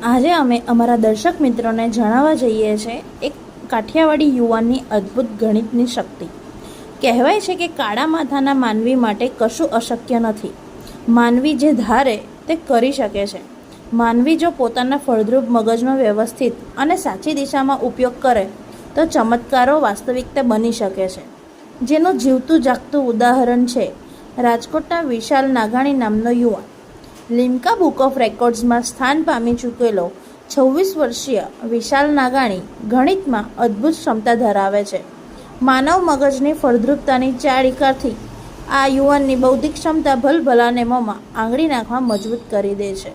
આજે અમે અમારા દર્શક મિત્રોને જણાવવા જઈએ છીએ એક કાઠિયાવાડી યુવાનની અદ્ભુત ગણિતની શક્તિ. કહેવાય છે કે કાળા માથાના માનવી માટે કશું અશક્ય નથી. માનવી જે ધારે તે કરી શકે છે. માનવી જો પોતાના ફળદ્રુપ મગજનો વ્યવસ્થિત અને સાચી દિશામાં ઉપયોગ કરે તો ચમત્કારો વાસ્તવિકતા બની શકે છે. જેનું જીવતું જાગતું ઉદાહરણ છે રાજકોટના વિશાલ નાગાણી નામનો યુવાન. લિમ્કા બુક ઓફ રેકોર્ડ્સમાં સ્થાન પામી ચૂકેલો 26 વર્ષીય વિશાલ નાગાણી ગણિતમાં અદ્ભુત ક્ષમતા ધરાવે છે. માનવ મગજની ફળદ્રુપતાની ચાળીકાથી આ યુવાનની બૌદ્ધિક ક્ષમતા ભલભલાને મોંમાં આંગળી નાખવા મજબૂત કરી દે છે.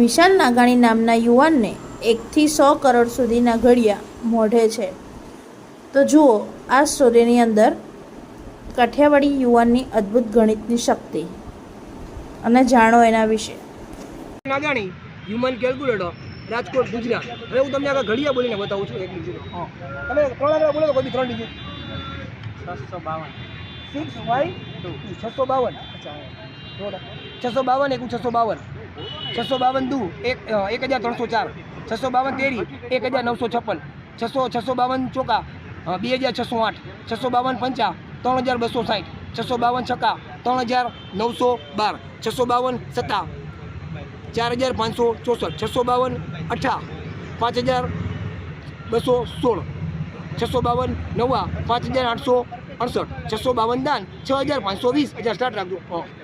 વિશાલ નાગાણી નામના યુવાનને 1 થી 100 કરોડ સુધીના ઘડિયા મોઢે છે. તો જુઓ આ સ્ટોરીની અંદર કાઠિયાવાડી યુવાનની અદ્ભુત ગણિતની શક્તિ અને જાણો એના વિશે. નાગાણી હ્યુમન કેલ્ક્યુલેટર રાજકોટ ગુજરાત. હવે હું તમને આગળ ઘડિયા બોલીને બતાવું છું. એક ડિજિટ તમે ત્રણ બોલો તો કોઈ બી 3 ડિજિટ. 652 652 652 એકું 652 652 દુ 1304 652 તેરી 1956 652 ચોકા 2608 652 પંચા 3260 652 છક્કા 3912 652 સત્તા 4564 652 અઠા 5216 652 નવા 5868 652 દાન 6520 સ્ટાર્ટ રાખજો.